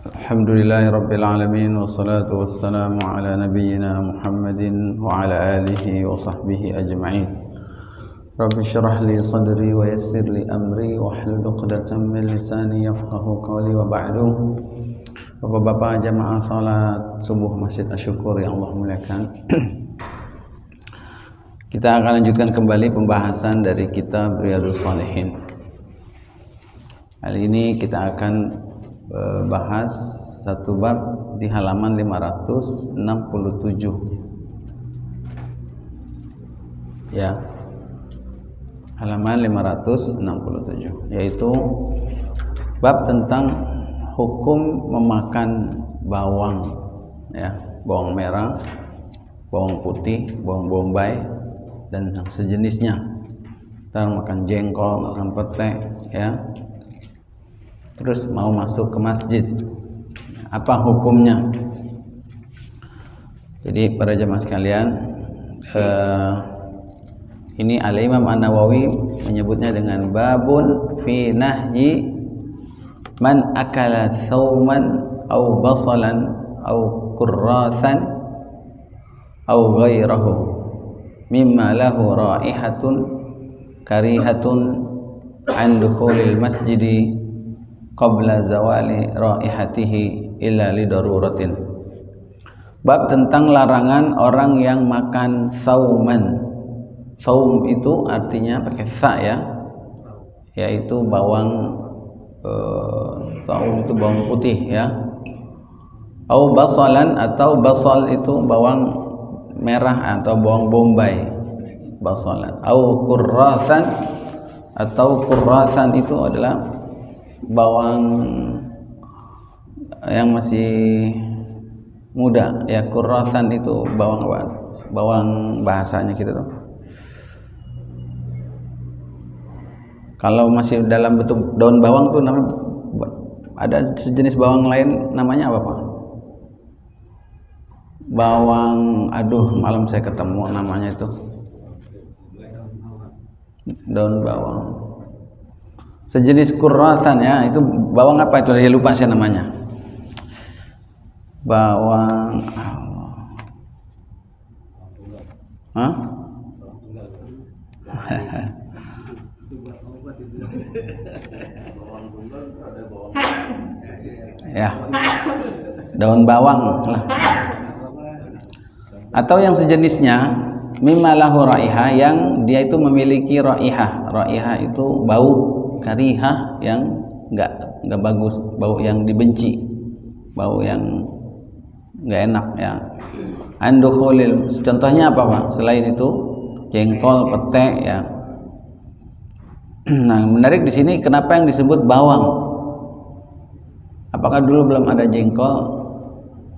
Alhamdulillahirabbil alamin wassalatu wassalamu ala nabiyyina Muhammadin wa ala alihi wa sahbihi ajma'in. Rabbi shrah li sadri wa yassir li amri wahlul 'uqdatam min lisani yafqahu qawli wa ba'du. Bapak-bapak jamaah salat subuh Masjid Asy-Syukur yang Allah muliakan. Kita akan lanjutkan kembali pembahasan dari kitab Riyadhus Shalihin. Kali ini kita akan bahas satu bab di halaman 567 ya, halaman 567, yaitu bab tentang hukum memakan bawang ya, bawang merah, bawang putih, bawang bombay dan yang sejenisnya. Kita makan jengkol, makan pete ya, terus mau masuk ke masjid, apa hukumnya? Jadi para jemaah sekalian, ini Al-Imam An-Nawawi menyebutnya dengan babun fi nahyi man akala thawman au basalan au kurrathan au ghairahu mimma lahu raihatun karihatun an dukhulil masjidi qabla zawali raihatihi illa li daruratin. Bab tentang larangan orang yang makan thawman. Thawm itu artinya pakai tha ya, yaitu bawang thawm itu bawang putih ya. Au basalan, atau basal itu bawang merah atau bawang bombay, basalan. Au kurrathan, atau kurrathan itu adalah bawang yang masih muda ya. Kurrathan itu bawang apa? Bawang bahasanya kita tuh. Kalau masih dalam bentuk daun bawang tuh namanya, ada sejenis bawang lain namanya apa Pak? Bawang, aduh malam saya ketemu namanya itu, daun bawang sejenis kurratan ya. Itu bawang apa itu? Ya lupa saya namanya. Bawang hah? Ya, daun bawang lah, atau yang sejenisnya. Mimma lahu raihah, yang dia itu memiliki raihah. Raihah itu bau, karihah yang enggak bagus, bau yang dibenci, bau yang enggak enak ya. Andukhulil, contohnya apa Pak? Selain itu jengkol, pete ya. Nah, menarik di sini kenapa yang disebut bawang? Apakah dulu belum ada jengkol,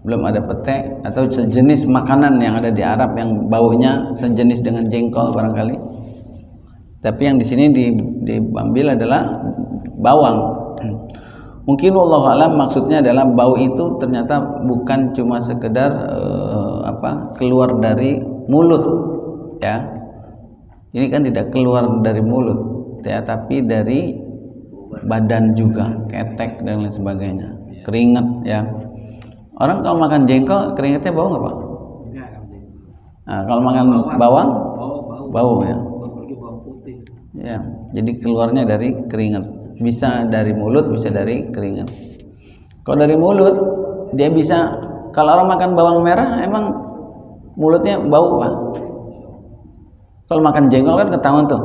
belum ada pete, atau sejenis makanan yang ada di Arab yang baunya sejenis dengan jengkol barangkali? Tapi yang di sini diambil adalah bawang. Mungkin wallahu alam maksudnya adalah bau itu ternyata bukan cuma sekedar keluar dari mulut ya. Ini kan tidak keluar dari mulut ya, tapi dari badan juga, ketek dan lain sebagainya, keringat ya. Orang kalau makan jengkol keringatnya bau nggak Pak? Nah, kalau makan bawang bau ya. Ya, jadi keluarnya dari keringat, bisa dari mulut, bisa dari keringat. Kalau dari mulut dia bisa, kalau orang makan bawang merah emang mulutnya bau Pak? Kalau makan jengkol kan ketahuan tuh.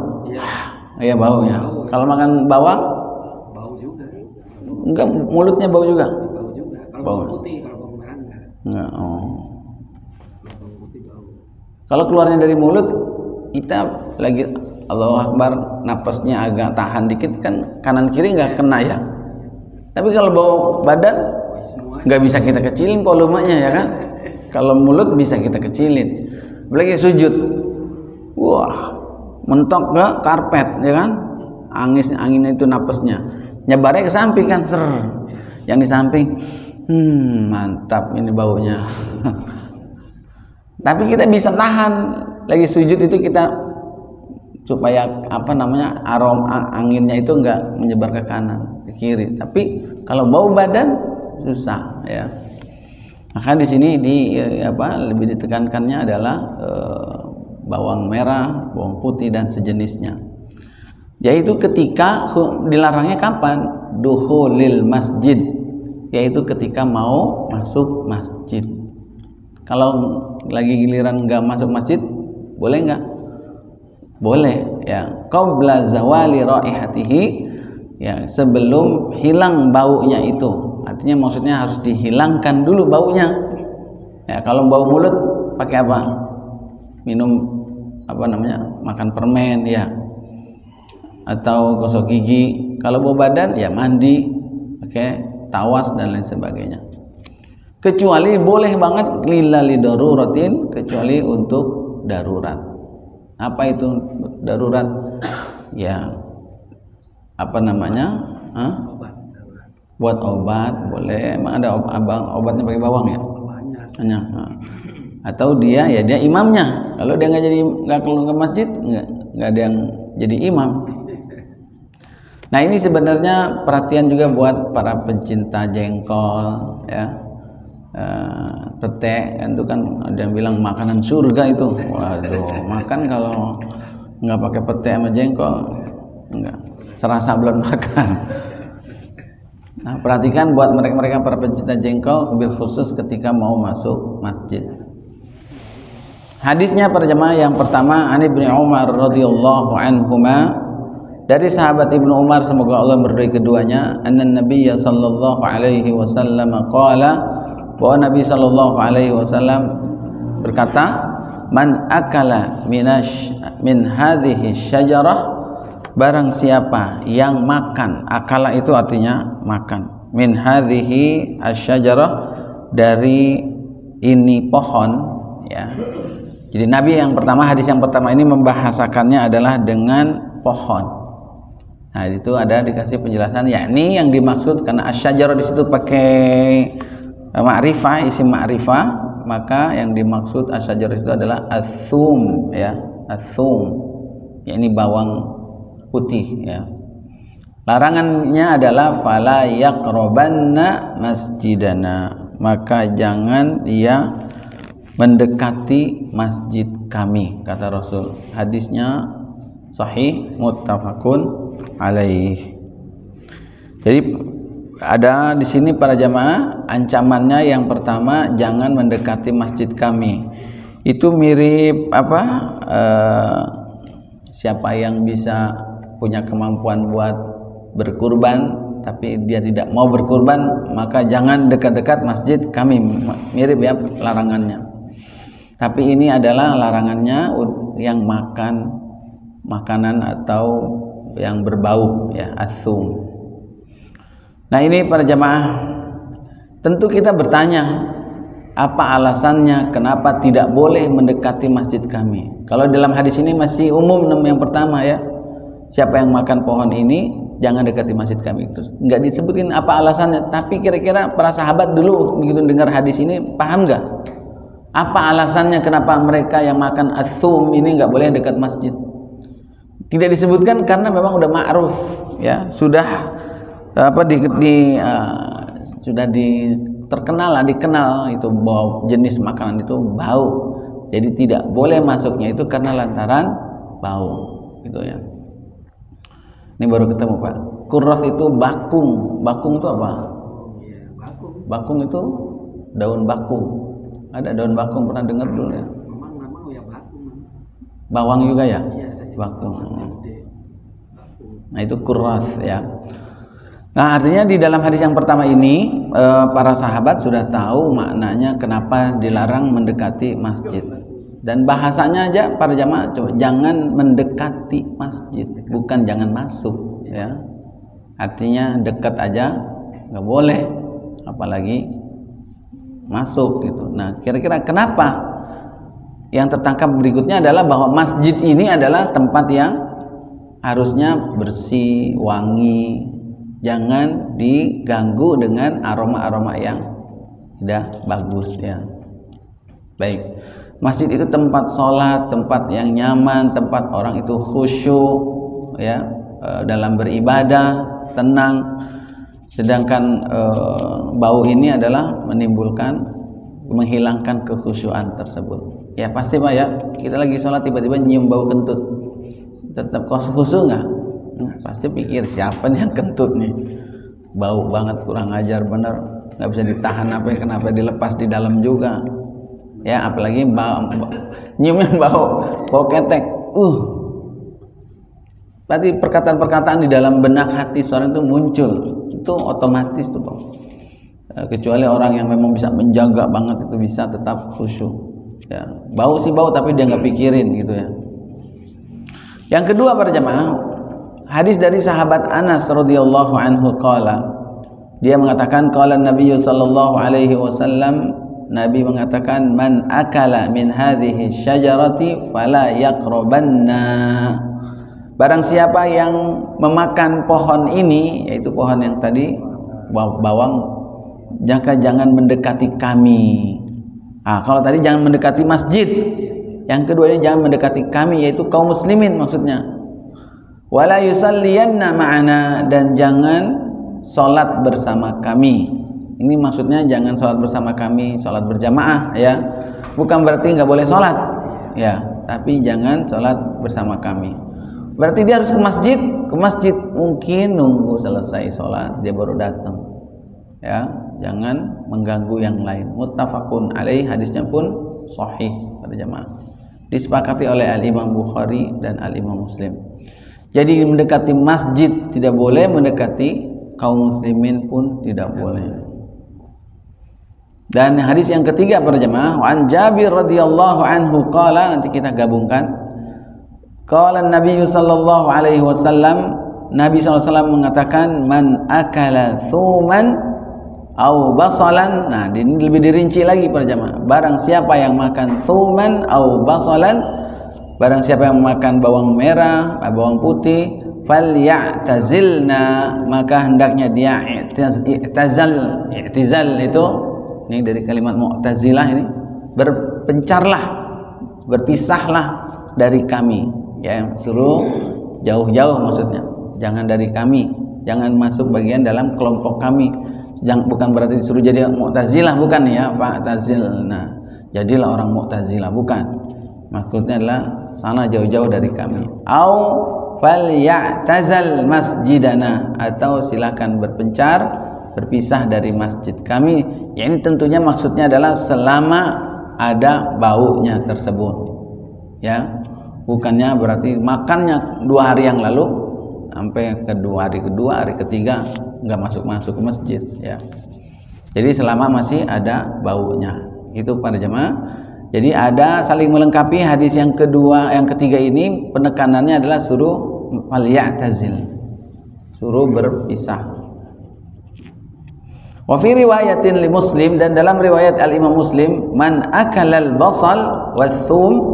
Iya bau ya. Kalau makan bawang bau juga. Enggak, mulutnya bau juga. Bau juga. Kalau bawang putih, kalau bawang merah enggak. Oh. Bawang putih bau. Kalau keluarnya dari mulut, kita lagi Allahu Akbar, napasnya agak tahan dikit kan, kanan kiri nggak kena ya. Tapi kalau bau badan nggak bisa kita kecilin volumenya ya kan. Kalau mulut bisa kita kecilin. Apalagi sujud, wah mentok ke karpet ya kan, anginnya itu napasnya nyebarnya ke samping kan, ser. Yang di samping mantap ini baunya. Tapi kita bisa tahan, lagi sujud itu kita supaya aroma anginnya itu enggak menyebar ke kanan ke kiri. Tapi kalau bau badan susah ya. Maka di sini lebih ditekankannya adalah bawang merah, bawang putih dan sejenisnya. Yaitu ketika dilarangnya kapan? Dukhulil masjid, yaitu ketika mau masuk masjid. Kalau lagi giliran nggak masuk masjid, boleh nggak? Boleh ya. Qabla zawali raihatihi, ya, sebelum hilang baunya itu. Artinya maksudnya harus dihilangkan dulu baunya. Ya, kalau bau mulut pakai apa? Minum makan permen ya, atau gosok gigi. Kalau bau badan ya mandi, pakai tawas dan lain sebagainya. Kecuali boleh banget lillali daruratin, kecuali untuk darurat. Apa itu darurat? Ya, buat obat boleh. Emang ada obatnya pakai bawang ya? Banyak. Atau dia imamnya. Kalau dia nggak keluar ke masjid, nggak ada yang jadi imam. Nah, ini sebenarnya perhatian juga buat para pencinta jengkol ya. Pete kan itu kan ada yang bilang makanan surga itu. Waduh, makan kalau nggak pakai pete sama jengkol nggak serasa belum makan. Nah, perhatikan buat mereka para pencinta jengkol, bil khusus ketika mau masuk masjid. Hadisnya para jemaah yang pertama, An Ibnu Umar radhiyallahu anhuma, dari sahabat Ibnu Umar semoga Allah meridhai keduanya, anna Nabiyya sallallahu alaihi wasallam qala, bahwa Nabi sallallahu alaihi wasallam berkata, man akala min hadhihi syajarah, barang siapa yang makan, akala itu artinya makan, min hadhihi asyajarah, dari ini pohon ya. Jadi Nabi yang pertama, hadis yang pertama ini membahasakannya adalah dengan pohon. Nah, itu ada dikasih penjelasan, yakni yang dimaksud karena asyajarah di situ pakai ma'rifah, isim ma'rifah, maka yang dimaksud asyajarah itu adalah athum ya, athum, yakni bawang putih ya. Larangannya adalah fala yaqrabanna masjidana, maka jangan dia mendekati masjid kami, kata Rasul. Hadisnya sahih muttafaqun alaih. Jadi ada di sini para jamaah ancamannya yang pertama, jangan mendekati masjid kami. Itu mirip siapa yang bisa punya kemampuan buat berkurban tapi dia tidak mau berkurban, maka jangan dekat-dekat masjid kami. Mirip ya larangannya. Tapi ini adalah larangannya yang makan makanan atau yang berbau ya, athum. Nah, ini para jamaah, tentu kita bertanya, apa alasannya kenapa tidak boleh mendekati masjid kami? Kalau dalam hadis ini masih umum yang pertama ya, siapa yang makan pohon ini jangan dekati masjid kami. Itu nggak disebutin apa alasannya. Tapi kira-kira para sahabat dulu begitu dengar hadis ini paham nggak? Apa alasannya kenapa mereka yang makan athum ini nggak boleh dekat masjid? Tidak disebutkan karena memang udah ma'ruf ya, sudah dikenal itu bau, jenis makanan itu bau. Jadi tidak boleh masuknya itu karena lantaran bau gitu ya. Ini baru ketemu Pak. Kurras itu bakung. Bakung itu apa? Bakung itu daun bakung. Ada daun bakung, pernah dengar dulu ya? Bawang juga ya? Bakung. Nah, itu kurras ya. Nah, artinya di dalam hadis yang pertama ini para sahabat sudah tahu maknanya kenapa dilarang mendekati masjid. Dan bahasanya aja para jamaah, jangan mendekati masjid, bukan jangan masuk ya. Artinya dekat aja nggak boleh, apalagi masuk gitu. Nah, kira-kira kenapa? Yang tertangkap berikutnya adalah bahwa masjid ini adalah tempat yang harusnya bersih, wangi, jangan diganggu dengan aroma-aroma yang tidak bagus ya. Baik, masjid itu tempat sholat, tempat yang nyaman, tempat orang itu khusyuk ya, dalam beribadah, tenang. Sedangkan bau ini adalah menghilangkan kekhusyuan tersebut. Ya pasti Pak ya, kita lagi sholat tiba-tiba nyium bau kentut, tetap khusyuk nggak? Nah, pasti pikir siapa nih yang kentut nih, bau banget, kurang ajar bener, nggak bisa ditahan, kenapa dilepas di dalam juga ya, apalagi nyiumnya bau ketek. Berarti perkataan-perkataan di dalam benak hati seorang itu muncul, itu otomatis tuh Pak. Kecuali orang yang memang bisa menjaga banget, itu bisa tetap khusyuk ya. Bau sih bau, tapi dia nggak pikirin gitu ya. Yang kedua para jamaah, hadis dari sahabat Anas radhiyallahu anhu qala, dia mengatakan qala Nabi sallallahu alaihi wasallam, Nabi mengatakan man akala min hadhihi syajarati fala yaqrabanna, barang siapa yang memakan pohon ini, yaitu pohon yang tadi bawang, jangan mendekati kami. Kalau tadi jangan mendekati masjid, yang kedua ini jangan mendekati kami, yaitu kaum muslimin maksudnya. Wala yusalliyanna ma'ana, dan jangan sholat bersama kami. Ini maksudnya jangan sholat bersama kami, sholat berjamaah ya. Bukan berarti nggak boleh sholat ya, tapi jangan sholat bersama kami. Berarti dia harus ke masjid mungkin nunggu selesai sholat dia baru datang ya, jangan mengganggu yang lain. Muttafaqun alaih, hadisnya pun sahih pada jamaah, disepakati oleh Al-Imam Bukhari dan Al-Imam Muslim. Jadi mendekati masjid tidak boleh, mendekati kaum muslimin pun tidak boleh. Dan hadis yang ketiga para jemaah, an Jabir radhiyallahu anhu qala, nanti kita gabungkan. Qala Nabi sallallahu alaihi wasallam, Nabi sallallahu alaihi wasallam mengatakan man akala thuman au basalan. Nah, ini lebih dirinci lagi para jemaah. Barang siapa yang makan thuman au basalan, barang siapa yang makan bawang merah, bawang putih, falyatazilna, maka hendaknya dia i'tizal itu ini dari kalimat mu'tazilah, ini berpencarlah, berpisahlah dari kami ya, suruh jauh-jauh maksudnya, jangan dari kami, jangan masuk bagian dalam kelompok kami. Bukan berarti disuruh jadi mu'tazilah, bukan ya, fa'tazilna, jadilah orang mu'tazilah, bukan. Maksudnya adalah sana jauh-jauh dari kami. Au falyatazal masjidana, atau silakan berpisah dari masjid kami. Ya, ini tentunya maksudnya adalah selama ada baunya tersebut ya, bukannya berarti makannya 2 hari yang lalu sampai hari kedua, hari ketiga nggak masuk ke masjid ya. Jadi selama masih ada baunya, itu para jemaah. Jadi ada saling melengkapi. Hadis yang ketiga ini penekanannya adalah suruh falyatazil, suruh berpisah. Wa fi riwayatin li Muslim, dan dalam riwayat Al-Imam Muslim, man akalal basal wathum,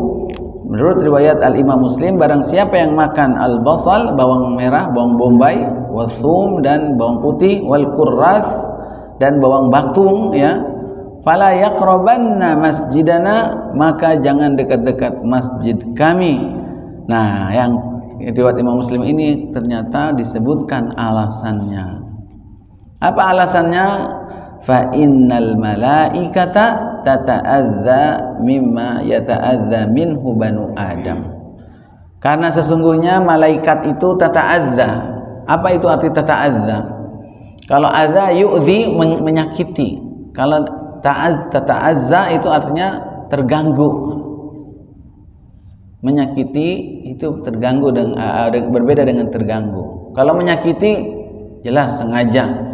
menurut riwayat Al-Imam Muslim, barang siapa yang makan al-basal, bawang merah, bawang bombay, wathum, dan bawang putih, wal kurrath, dan bawang bakung ya, fala yaqrabanna masjidana, maka jangan dekat-dekat masjid kami. Nah, yang riwayat Imam Muslim ini ternyata disebutkan alasannya. Apa alasannya? Fa innal malaikata tata'adza mimma yata'adza minhu banu Adam. Karena sesungguhnya malaikat itu tata'adza. Apa itu arti tata'adza? Kalau adza yu'dhi, menyakiti. Kalau tata'azza itu artinya terganggu. Menyakiti itu terganggu, berbeda dengan terganggu. Kalau menyakiti jelas sengaja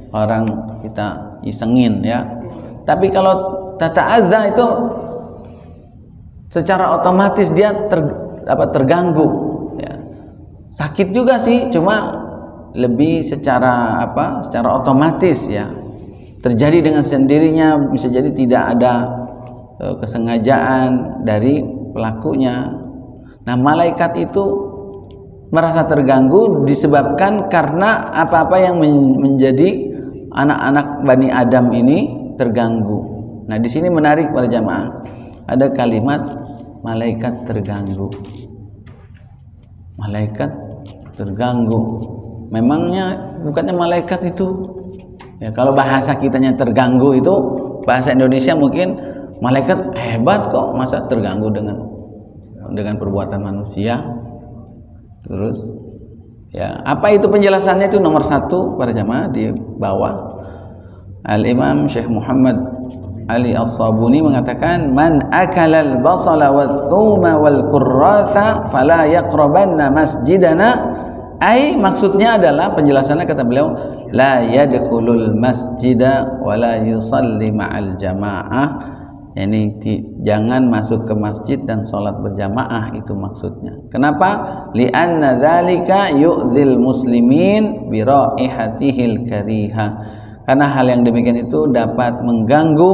orang kita isengin ya. Tapi kalau tata'azza itu secara otomatis dia terganggu ya. Sakit juga sih, cuma lebih secara otomatis ya, terjadi dengan sendirinya. Bisa jadi tidak ada kesengajaan dari pelakunya. Nah, malaikat itu merasa terganggu disebabkan karena apa-apa yang menjadi anak-anak Bani Adam ini terganggu. Nah, di sini menarik para jamaah, ada kalimat malaikat terganggu. Malaikat terganggu. memangnya bukannya malaikat itu? Ya, kalau bahasa kitanya terganggu itu bahasa Indonesia mungkin malaikat hebat kok, masa terganggu dengan perbuatan manusia. Terus ya, apa itu penjelasannya? Itu nomor 1 para jamaah di bawah. Al-Imam Syekh Muhammad Ali As-Sabuni mengatakan, man akala al-basala wal-thuma wal-kurratha fala yaqrabanna masjidana. Maksudnya adalah, penjelasannya kata beliau, la yadkhulul masjida wa la yusalli ma'al jamaah. Yani jangan masuk ke masjid dan sholat berjamaah, itu maksudnya. Kenapa? Li'anna dzalika yu'dzil muslimin bi raihatihil kariha. Karena hal yang demikian itu dapat mengganggu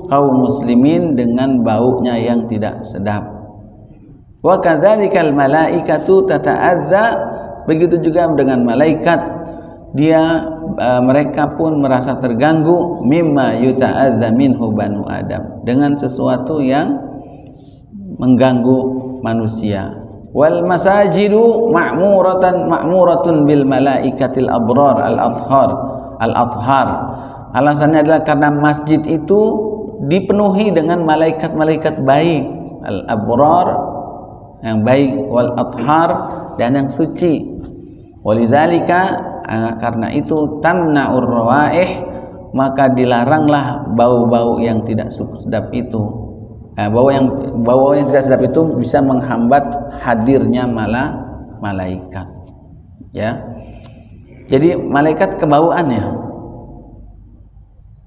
kaum muslimin dengan baunya yang tidak sedap. Wa kadzalikal malaikatu tata'adza. Begitu juga dengan malaikat, mereka pun merasa terganggu mimma yuta'adza minhu banu Adam, dengan sesuatu yang mengganggu manusia. Wal masajidu ma'muratun bil malaikatil abrar al-athhar. Alasannya adalah karena masjid itu dipenuhi dengan malaikat-malaikat baik, al-abrar yang baik, wal athhar dan yang suci. Walidzalika, karena itu, tamna'ur rawaih, maka dilaranglah bau-bau yang tidak sedap itu. Bau yang tidak sedap itu bisa menghambat hadirnya malaikat. Ya. Jadi malaikat kebauan ya.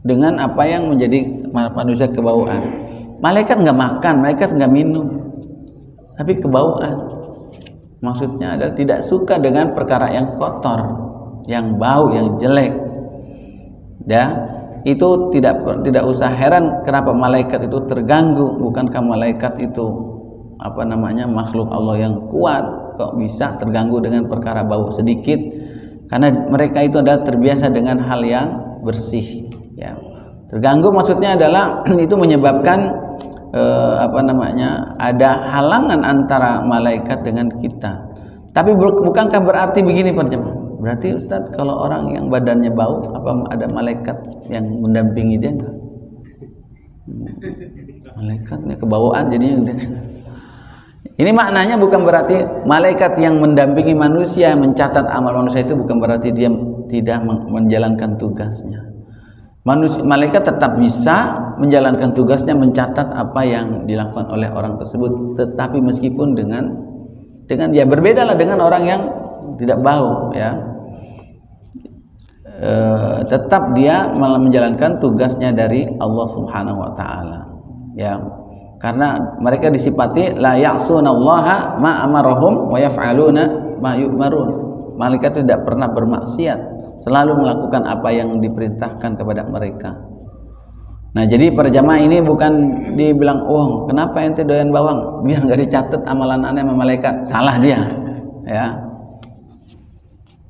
Dengan apa yang menjadi manusia kebauan. Malaikat nggak makan, malaikat nggak minum, tapi kebauan. Maksudnya adalah tidak suka dengan perkara yang kotor, yang bau, yang jelek. Ya, itu tidak usah heran kenapa malaikat itu terganggu. Bukankah malaikat itu makhluk Allah yang kuat, kok bisa terganggu dengan perkara bau sedikit? Karena mereka itu adalah terbiasa dengan hal yang bersih. Ya, terganggu maksudnya adalah itu menyebabkan ada halangan antara malaikat dengan kita. Tapi bukankah berarti begini para jemaah? Berarti Ustadz, kalau orang yang badannya bau, apa ada malaikat yang mendampingi dia enggak? Malaikatnya kebawaan jadinya. Ini maknanya bukan berarti malaikat yang mendampingi manusia, mencatat amal manusia itu bukan berarti dia tidak menjalankan tugasnya. Malaikat tetap bisa menjalankan tugasnya, mencatat apa yang dilakukan oleh orang tersebut, tetapi meskipun dengan ya berbedalah dengan orang yang tidak bau, ya. Tetap dia menjalankan tugasnya dari Allah Subhanahu wa taala. Ya. Karena mereka disifati la ya'sunallaha ma amarahum wa yaf'aluna ma yu'marun. Malaikat tidak pernah bermaksiat, selalu melakukan apa yang diperintahkan kepada mereka. Nah, jadi para jamaah ini bukan dibilang, "Oh, kenapa ente doyan bawang? Biar nggak dicatat amalan aneh sama malaikat." Salah dia, ya.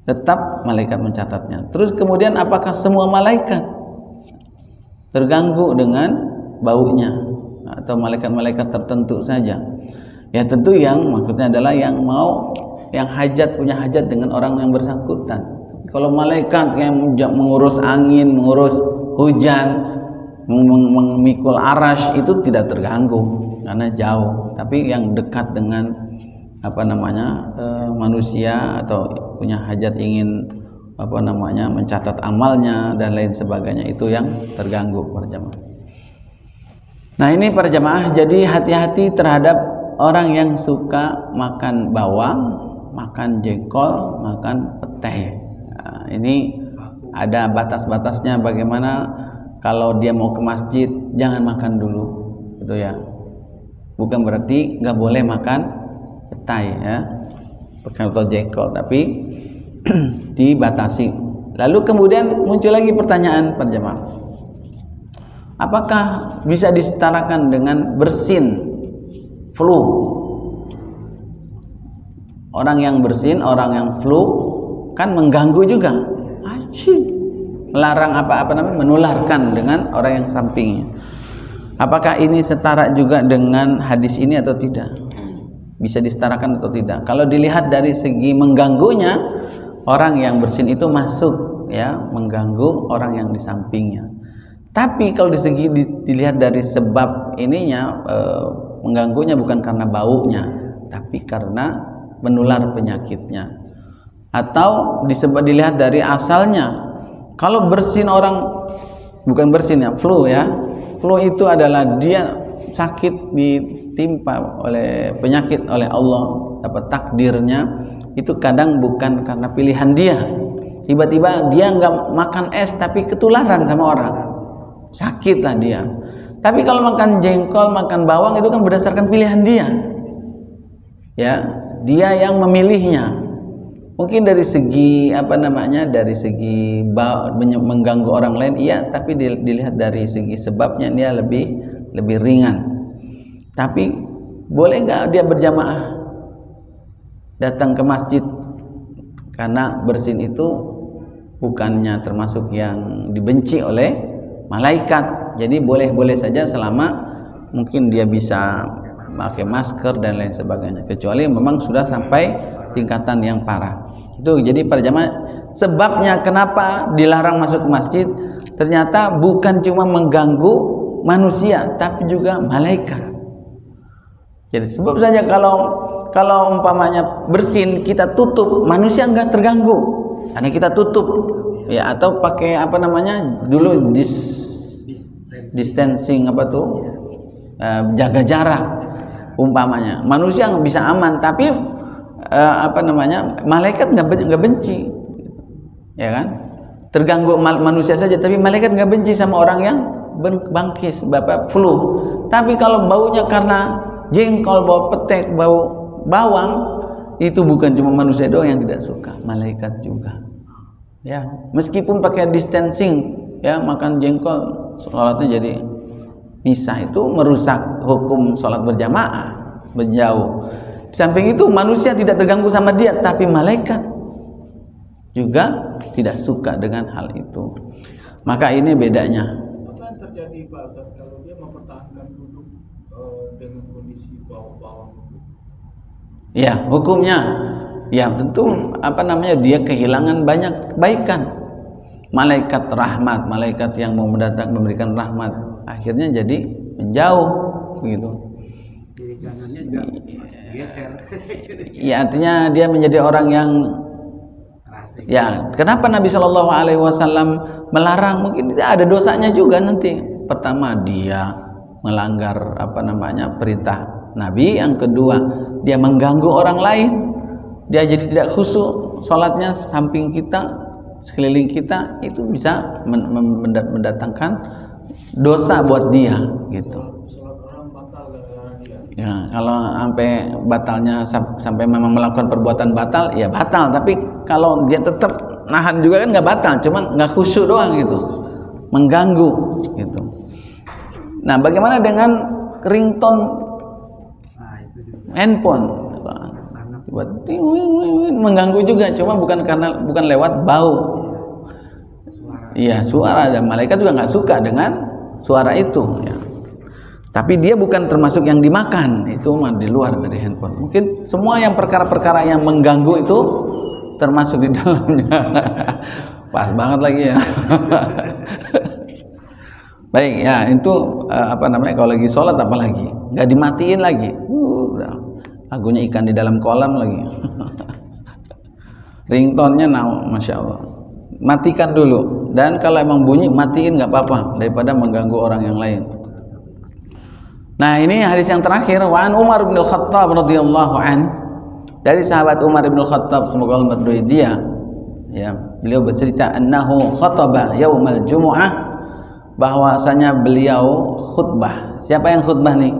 Tetap malaikat mencatatnya. Terus kemudian apakah semua malaikat terganggu dengan baunya atau malaikat-malaikat tertentu saja? Ya tentu yang maksudnya adalah yang punya hajat dengan orang yang bersangkutan. Kalau malaikat yang mengurus angin, mengurus hujan, memikul arash, itu tidak terganggu karena jauh. Tapi yang dekat dengan manusia atau punya hajat ingin mencatat amalnya dan lain sebagainya, itu yang terganggu para jamaah. Nah, ini para jamaah, jadi hati-hati terhadap orang yang suka makan bawang, makan jengkol, makan petai. Nah, ini ada batas-batasnya. Bagaimana kalau dia mau ke masjid, jangan makan dulu, gitu ya. Bukan berarti nggak boleh makan petai, ya, atau jengkol, tapi dibatasi. Lalu kemudian muncul lagi pertanyaan para jemaah, apakah bisa disetarakan dengan bersin flu? Orang yang bersin, orang yang flu kan mengganggu juga, melarang menularkan dengan orang yang sampingnya. Apakah ini setara juga dengan hadis ini atau tidak? Bisa disetarakan atau tidak? Kalau dilihat dari segi mengganggunya, orang yang bersin itu masuk ya, mengganggu orang yang di sampingnya. Tapi kalau dilihat dari sebab ininya, mengganggunya bukan karena baunya, tapi karena menular penyakitnya. Atau dilihat dari asalnya. Kalau bersin orang, bukan bersin ya, flu ya. Flu itu adalah dia sakit ditimpa oleh penyakit oleh Allah, dapat takdirnya. Itu kadang bukan karena pilihan dia. Tiba-tiba dia nggak makan es tapi ketularan sama orang, sakitlah dia. Tapi kalau makan jengkol, makan bawang itu kan berdasarkan pilihan dia. Ya, dia yang memilihnya. Mungkin dari segi dari segi mengganggu orang lain iya, tapi dilihat dari segi sebabnya dia lebih ringan. Tapi boleh nggak dia berjamaah datang ke masjid? Karena bersin itu bukannya termasuk yang dibenci oleh malaikat. Jadi boleh-boleh saja selama mungkin dia bisa pakai masker dan lain sebagainya, kecuali memang sudah sampai tingkatan yang parah. Itu jadi para jamaah, sebabnya kenapa dilarang masuk ke masjid ternyata bukan cuma mengganggu manusia tapi juga malaikat. Jadi sebab saja kalau umpamanya bersin kita tutup, manusia enggak terganggu karena kita tutup ya, atau pakai dulu distancing jaga jarak umpamanya, manusia nggak bisa aman, tapi malaikat nggak benci ya kan, terganggu manusia saja tapi malaikat nggak benci sama orang yang bangkis flu. Tapi kalau baunya karena jengkol, bau petek, bau bawang, itu bukan cuma manusia doang yang tidak suka, malaikat juga ya. Meskipun pakai distancing ya, makan jengkol sholatnya jadi misah, itu merusak hukum sholat berjamaah, menjauh. Di samping itu manusia tidak terganggu sama dia, tapi malaikat juga tidak suka dengan hal itu. Maka ini bedanya. Apa yang terjadi Pak Ustaz kalau dia mempertahankan duduk dengan kondisi bau-bawang? Ya, hukumnya ya tentu dia kehilangan banyak kebaikan. Malaikat rahmat, malaikat yang mau memberikan rahmat, akhirnya jadi menjauh gitu. Jadi jangannya geser. Ya, artinya dia menjadi orang yang ya, kenapa Nabi Shallallahu Alaihi Wasallam melarang? Mungkin tidak ada dosanya juga nanti. Pertama, dia melanggar perintah Nabi. Yang kedua, dia mengganggu orang lain. Dia jadi tidak khusyuk sholatnya, samping kita, sekeliling kita, itu bisa mendatangkan dosa buat dia gitu. Sholat orang batal gara-gara dia. Ya, kalau sampai batalnya sampai memang melakukan perbuatan batal, ya batal. Tapi kalau dia tetap nahan juga kan nggak batal, cuman nggak khusyuk doang gitu, mengganggu gitu. Nah, bagaimana dengan ringtone handphone? Mengganggu juga, cuma bukan lewat bau. Iya, suara, dan malaikat juga nggak suka dengan suara itu ya. Tapi dia bukan termasuk yang dimakan, itu di luar dari handphone. Mungkin semua yang perkara-perkara yang mengganggu itu termasuk di dalamnya. Pas banget lagi ya. Baik ya, itu kalau lagi sholat apalagi nggak dimatiin lagi. Lagunya ikan di dalam kolam lagi. Ringtone-nya Masya Allah. Matikan dulu, dan kalau emang bunyi matiin nggak apa-apa daripada mengganggu orang yang lain. Nah, ini hadis yang terakhir, wa an Umar bin Al-Khattab radhiyallahu an, dari sahabat Umar bin Al-Khattab semoga Allah meridhai dia ya, beliau bercerita annahu khataba yaumal jumu'ah, bahwasanya beliau khutbah. Siapa yang khutbah nih?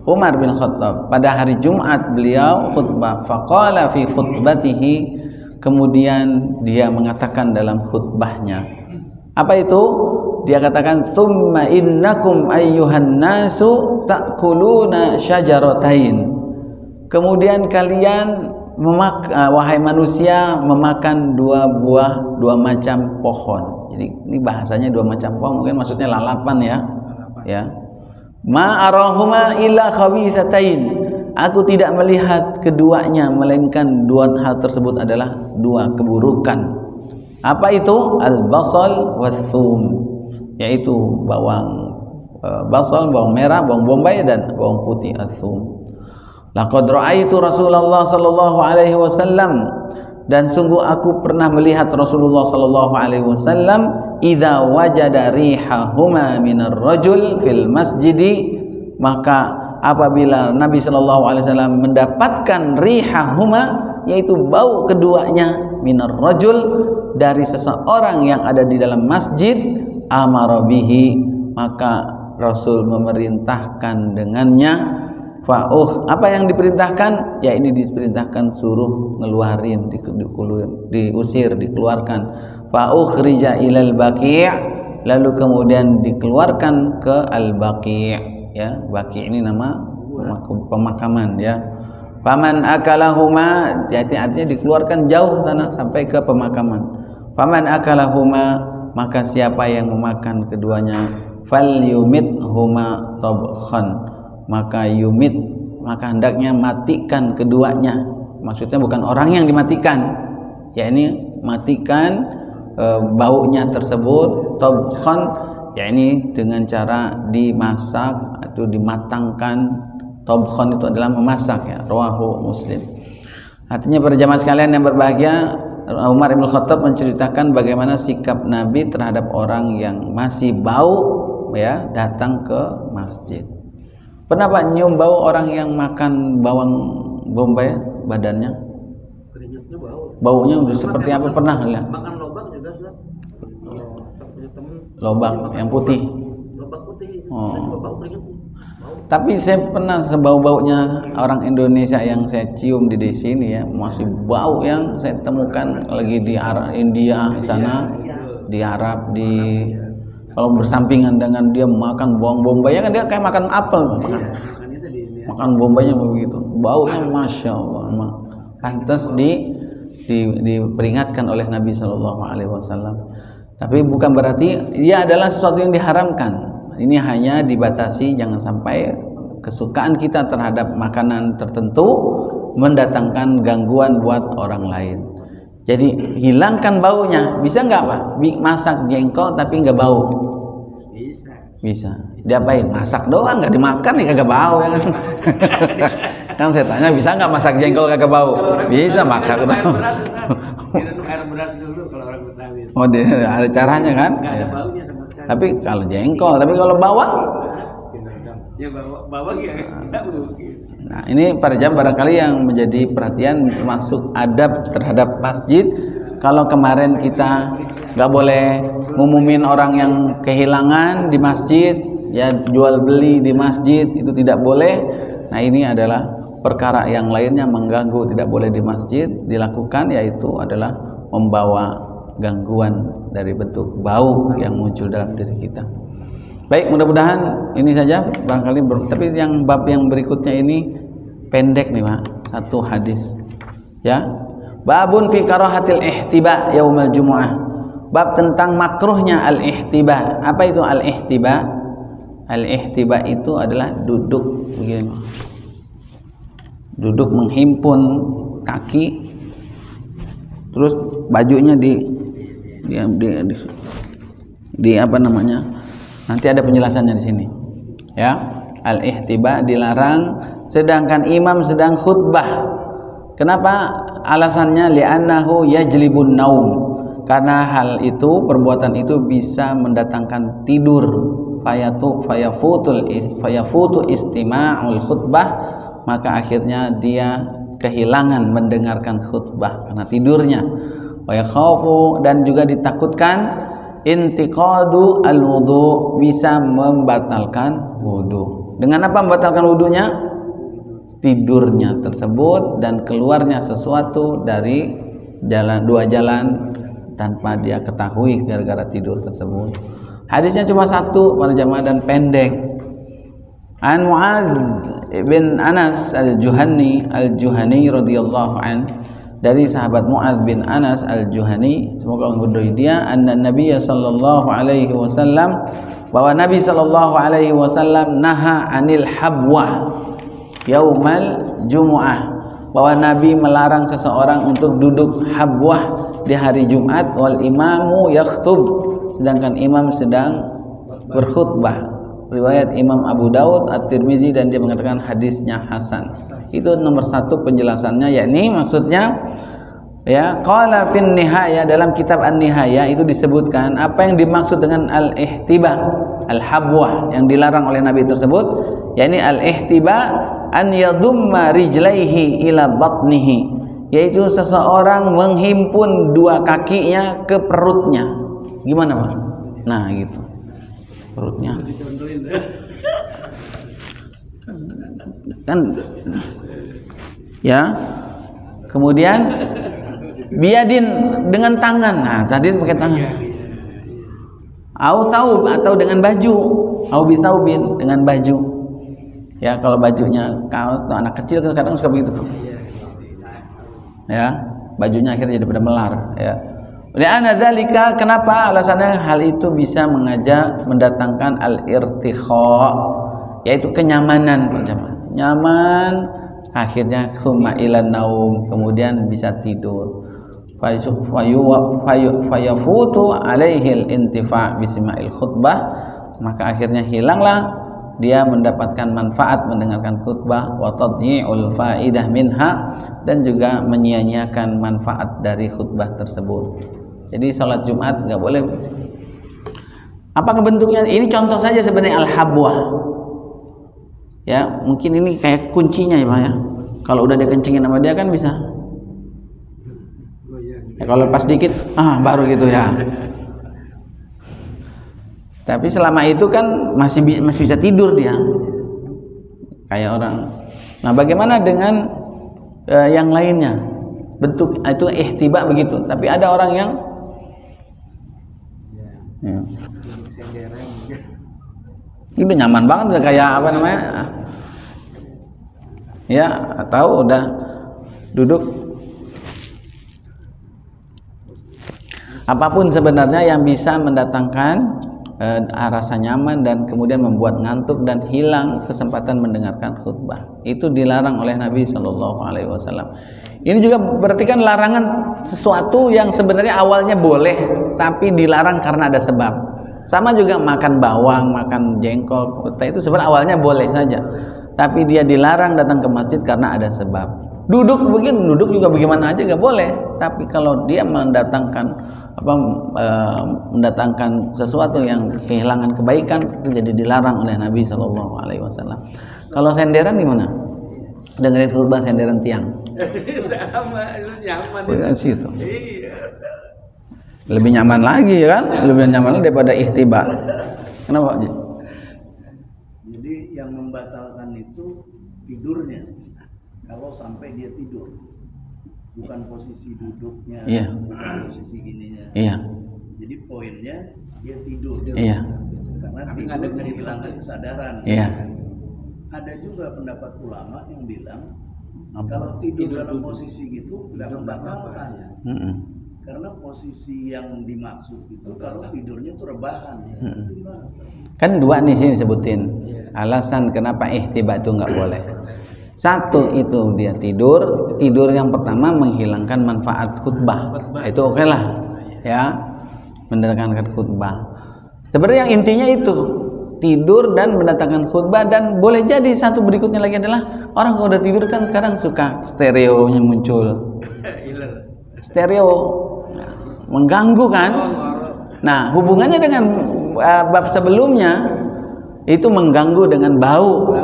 Umar bin Khattab. Pada hari Jumat beliau khutbah. Faqala fi khutbatihi, kemudian dia mengatakan dalam khutbahnya, apa itu? Dia katakan, tsumma innakum ayyuhan nasu ta'kuluna syajaratain. Kemudian kalian wahai manusia memakan dua macam pohon. Jadi ini bahasanya dua macam pohon, mungkin maksudnya lalapan ya. Ya. Ma arahuma illa khabithatain. aku tidak melihat keduanya, melainkan dua hal tersebut adalah dua keburukan. Apa itu? Al-basal wa thum, yaitu bawang basal, bawang merah, bawang bombay, dan bawang putih, al-thum. Laqad ra'aitu Rasulullah sallallahu alaihi wasallam, dan sungguh aku pernah melihat Rasulullah sallallahu alaihi wasallam, idza wajada rihahuma minar rajul fil masjidi, maka apabila Nabi sallallahu alaihi wasallam mendapatkan rihahuma, yaitu bau keduanya, minar rajul, dari seseorang yang ada di dalam masjid, amara bihi, maka Rasul memerintahkan dengannya. Apa yang diperintahkan? Ya, ini diperintahkan suruh ngeluarin, diusir, dikeluarkan. Fa'ukhrija ilal baqi', lalu kemudian dikeluarkan ke al-baqi', ya. Baqi' ini nama pemakaman, ya. Faman akalahuma, artinya dikeluarkan jauh sana sampai ke pemakaman. Faman akalahuma, maka siapa yang memakan keduanya, falyumithuma tabkhan, maka yumit, maka hendaknya matikan keduanya. Maksudnya bukan orang yang dimatikan, ya, ini matikan baunya tersebut, tabkhan, ya, ini dengan cara dimasak atau dimatangkan. Tabkhan itu adalah memasak, ya. Rawahu Muslim. Artinya para jamaah sekalian yang berbahagia, Umar bin Khattab menceritakan bagaimana sikap Nabi terhadap orang yang masih bau, ya, datang ke masjid. Pernah Pak nyium bau orang yang makan bawang bombay badannya? Keringatnya bau. Baunya udah seperti apa, pernah lihat? Makan lobak juga, Ustaz. Saya punya teman. Lobak yang putih. Lobak putih. Oh. Juga bau keringat. Bau. Tapi saya pernah sebau-baunya orang Indonesia yang saya cium di sini, ya, masih bau yang saya temukan lagi di India sana, di Arab, di kalau bersampingan dengan dia makan bawang bombay, ya kan, dia kayak makan apel, makan bombaynya begitu, baunya masya Allah. Pantas diperingatkan oleh Nabi Shallallahu Alaihi Wasallam. Tapi bukan berarti dia adalah sesuatu yang diharamkan. Ini hanya dibatasi, jangan sampai kesukaan kita terhadap makanan tertentu mendatangkan gangguan buat orang lain. Jadi hilangkan baunya. Bisa nggak Pak? Masak jengkol tapi nggak bau? Bisa. Diapain? Masak doang, nggak dimakan ya kagak bau, ya kan? Kan saya tanya, bisa nggak masak jengkol kagak bau? Bisa, makan doang. Air beras dulu kalau orang Betawi. Oh, ada caranya kan? Nggak ada Ya. baunya sama sekali. Tapi kalau jengkol, tapi kalau bawang? Ya bawang ya nggak mungkin. Nah, ini para jamaah barangkali yang menjadi perhatian termasuk adab terhadap masjid. Kalau kemarin kita nggak boleh ngumumin orang yang kehilangan di masjid, ya, jual beli di masjid itu tidak boleh. Nah, ini adalah perkara yang lainnya mengganggu, tidak boleh di masjid dilakukan, yaitu adalah membawa gangguan dari bentuk bau yang muncul dalam diri kita. Baik, mudah-mudahan ini saja barangkali tapi yang bab yang berikutnya ini pendek nih Pak, satu hadis, ya. Babun fi karahatil ihtiba yaumal jumu'ah. Bab tentang makruhnya al-ihtiba. Apa itu al-ihtiba? Al-ihtiba itu adalah duduk begini. Duduk menghimpun kaki, terus bajunya di apa namanya? Nanti ada penjelasannya di sini. Ya, al-ihtiba dilarang sedangkan imam sedang khutbah. Kenapa? Alasannya li'annahu yajlibun naum. Karena hal itu, perbuatan itu bisa mendatangkan tidur. Fayafutu istima'ul khutbah, maka akhirnya dia kehilangan mendengarkan khutbah karena tidurnya. Wa yakhafu, dan juga ditakutkan intiqadu al-wudu, bisa membatalkan wudu. Dengan apa membatalkan wudunya? Tidurnya tersebut dan keluarnya sesuatu dari dua jalan tanpa dia ketahui gara-gara tidur tersebut. Hadisnya cuma satu para jamaah dan pendek. An Mu'adz bin Anas al-Juhani radhiyallahu an, dari sahabat Mu'adz bin Anas al-Juhani, semoga Allah meridhai dia, anna Nabiy sallallahu alaihi wasallam, bahwa Nabi sallallahu alaihi wasallam naha anil habwa. yaumal jumu'ah, bahwa Nabi melarang seseorang untuk duduk habwah di hari Jumat, wal imamu yakhtub, sedangkan imam sedang berkhutbah. Riwayat Imam Abu Daud, At-Tirmizi, dan dia mengatakan hadisnya hasan. Itu nomor satu penjelasannya, yakni maksudnya ya, qala fin nihaya, dalam kitab An-Nihaya itu disebutkan apa yang dimaksud dengan al-ihtiba, al-habwah yang dilarang oleh Nabi tersebut, yakni al-ihtiba an yadumma rijlaihi ila batnihi, yaitu seseorang menghimpun dua kakinya ke perutnya. Gimana Pak? Nah gitu, perutnya kan ya. Kemudian biadin, dengan tangan. Nah tadi pakai tangan. Au taub, atau dengan baju. Au bitaubin, dengan baju. Ya, kalau bajunya kaos tuh anak kecil kadang suka begitu tuh. Ya, bajunya akhirnya jadi pada melar. Ya. Li'anna dzalika, kenapa? Alasannya hal itu bisa mengajak mendatangkan al-irtikha, yaitu kenyamanan, nyaman, akhirnya summa ilan naum, kemudian bisa tidur. Fayafutu alaihil intifa' bisima'il khutbah, maka akhirnya hilanglah dia mendapatkan manfaat mendengarkan khutbah, wa tadyi'ul faidah minha, dan juga menyia-nyiakan manfaat dari khutbah tersebut. Jadi salat Jumat nggak boleh. Apakah bentuknya? Ini contoh saja sebenarnya al-habwah. Ya, mungkin ini kayak kuncinya ya Pak ya. Kalau udah dikencingin sama dia kan bisa. Ya, kalau pas dikit, baru gitu ya. Tapi selama itu kan masih bisa tidur dia. Kayak orang. Nah, bagaimana dengan yang lainnya? Bentuk itu ihtiba begitu. Tapi ada orang yang ini udah nyaman banget, kayak apa namanya ya, atau udah duduk apapun sebenarnya yang bisa mendatangkan rasa nyaman dan kemudian membuat ngantuk dan hilang kesempatan mendengarkan khutbah, itu dilarang oleh Nabi Shallallahu Alaihi Wasallam. Ini juga berarti kan larangan sesuatu yang sebenarnya awalnya boleh tapi dilarang karena ada sebab. Sama juga makan bawang, makan jengkol, itu sebenarnya awalnya boleh saja, tapi dia dilarang datang ke masjid karena ada sebab. Duduk begini, duduk juga bagaimana aja gak boleh, tapi kalau dia mendatangkan mendatangkan sesuatu yang kehilangan kebaikan, itu jadi dilarang oleh Nabi Shallallahu Alaihi Wasallam. Kalau senderan gimana? Dengerin khutbah senderan tiang. Sama, itu nyaman. Bukan situ. Iya. Lebih nyaman lagi kan? Lebih nyaman daripada ihtiba. Kenapa? Jadi yang membatalkan itu tidurnya. Kalau sampai dia tidur, bukan posisi duduknya, iya, bukan posisi gininya. Iya. Jadi poinnya dia tidur. Iya. Karena tidur menghilangkan kesadaran. Iya. Ada juga pendapat ulama yang bilang kalau tidur dalam posisi gitu nggak membatalkan. Karena posisi yang dimaksud itu kalau tidurnya itu rebahan. Itu gimana, Ustaz? Kan dua nih sini sebutin alasan kenapa ihtiba itu nggak boleh. Satu itu dia tidur yang pertama menghilangkan manfaat khutbah, itu oke lah ya, mendatangkan khutbah. Sebenarnya yang intinya itu tidur dan mendatangkan khutbah. Dan boleh jadi satu berikutnya lagi adalah orang kalau udah tidur kan sekarang suka stereonya muncul, stereo mengganggu kan. Nah hubungannya dengan bab sebelumnya itu mengganggu dengan bau,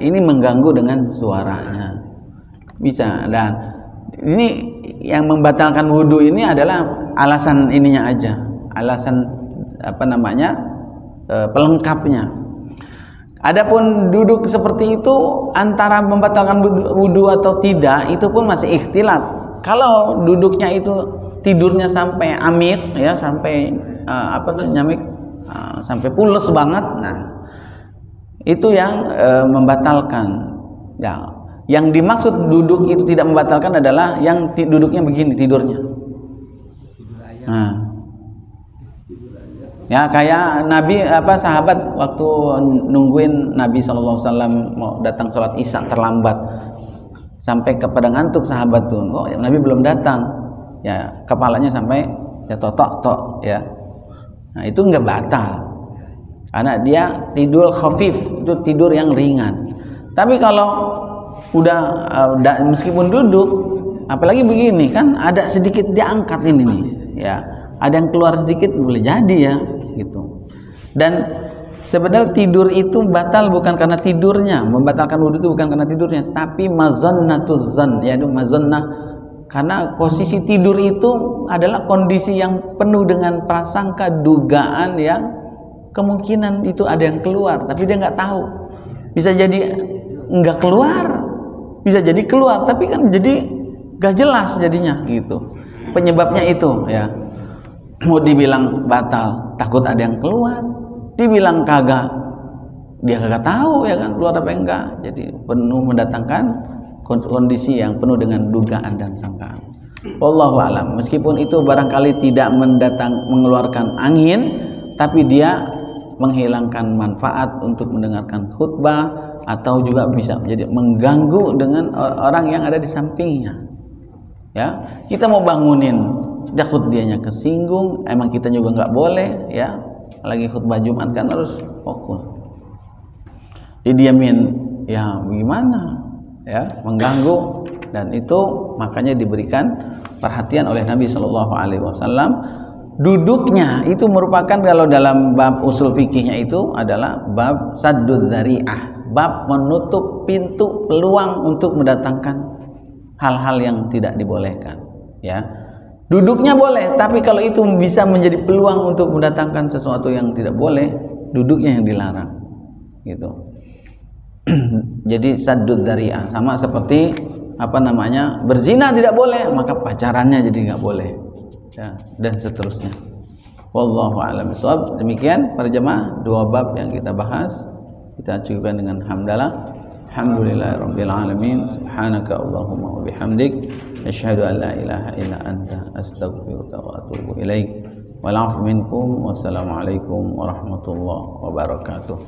ini mengganggu dengan suaranya bisa. Dan ini yang membatalkan wudhu ini adalah alasan ininya aja, alasan pelengkapnya. Adapun duduk seperti itu antara membatalkan wudhu atau tidak itu pun masih ikhtilaf. Kalau duduknya itu tidurnya sampai amit ya, sampai nyamik, sampai pules banget, nah itu yang membatalkan. Ya, yang dimaksud duduk itu tidak membatalkan adalah yang duduknya begini tidurnya. Nah, Ya kayak Nabi sahabat waktu nungguin Nabi SAW mau datang sholat Isya terlambat sampai kepada ngantuk sahabat tuh, kok Nabi belum datang, ya kepalanya sampai ya tok ya. Nah itu nggak batal karena dia tidur khafif, itu tidur yang ringan. Tapi kalau udah meskipun duduk, apalagi begini kan ada sedikit diangkat ini nih ya, ada yang keluar sedikit boleh jadi ya gitu. Dan sebenarnya tidur itu batal bukan karena tidurnya, membatalkan wudhu itu bukan karena tidurnya, tapi mazannatuz zan, yaitu mazannah, karena posisi tidur itu adalah kondisi yang penuh dengan prasangka, dugaan yang kemungkinan itu ada yang keluar tapi dia nggak tahu. Bisa jadi nggak keluar, bisa jadi keluar tapi kan jadi nggak jelas jadinya gitu. Penyebabnya itu ya, mau dibilang batal takut ada yang keluar, dibilang kagak dia kagak tahu ya kan keluar apa enggak. Jadi penuh mendatangkan kondisi yang penuh dengan dugaan dan sangkaan. Wallahu alam. Meskipun itu barangkali tidak mengeluarkan angin, tapi dia menghilangkan manfaat untuk mendengarkan khutbah, atau juga bisa menjadi mengganggu dengan orang yang ada di sampingnya. Ya, kita mau bangunin, takut dianya kesinggung, emang kita juga nggak boleh ya. Lagi khutbah Jumat kan harus fokus. Didiamin, ya bagaimana? Ya, mengganggu, dan itu makanya diberikan perhatian oleh Nabi Shallallahu Alaihi Wasallam. Duduknya itu merupakan, kalau dalam bab usul fikihnya itu adalah bab saddud dzari'ah, bab menutup pintu peluang untuk mendatangkan hal-hal yang tidak dibolehkan. Ya, duduknya boleh, tapi kalau itu bisa menjadi peluang untuk mendatangkan sesuatu yang tidak boleh, duduknya yang dilarang. Gitu. Jadi saddud dzari'ah sama seperti berzina tidak boleh, maka pacarannya jadi nggak boleh. Ya, dan seterusnya. Wallahu a'lam bishawab. Demikian para jemaah, dua bab yang kita bahas kita cukupkan dengan hamdalah. Alhamdulillahirabbil alamin. Subhanaka Allahumma wa bihamdik asyhadu an la ilaha illa anta astaghfiruka wa atubu ilaik. Wal 'afwu minkum. Wassalamu alaikum warahmatullahi wabarakatuh.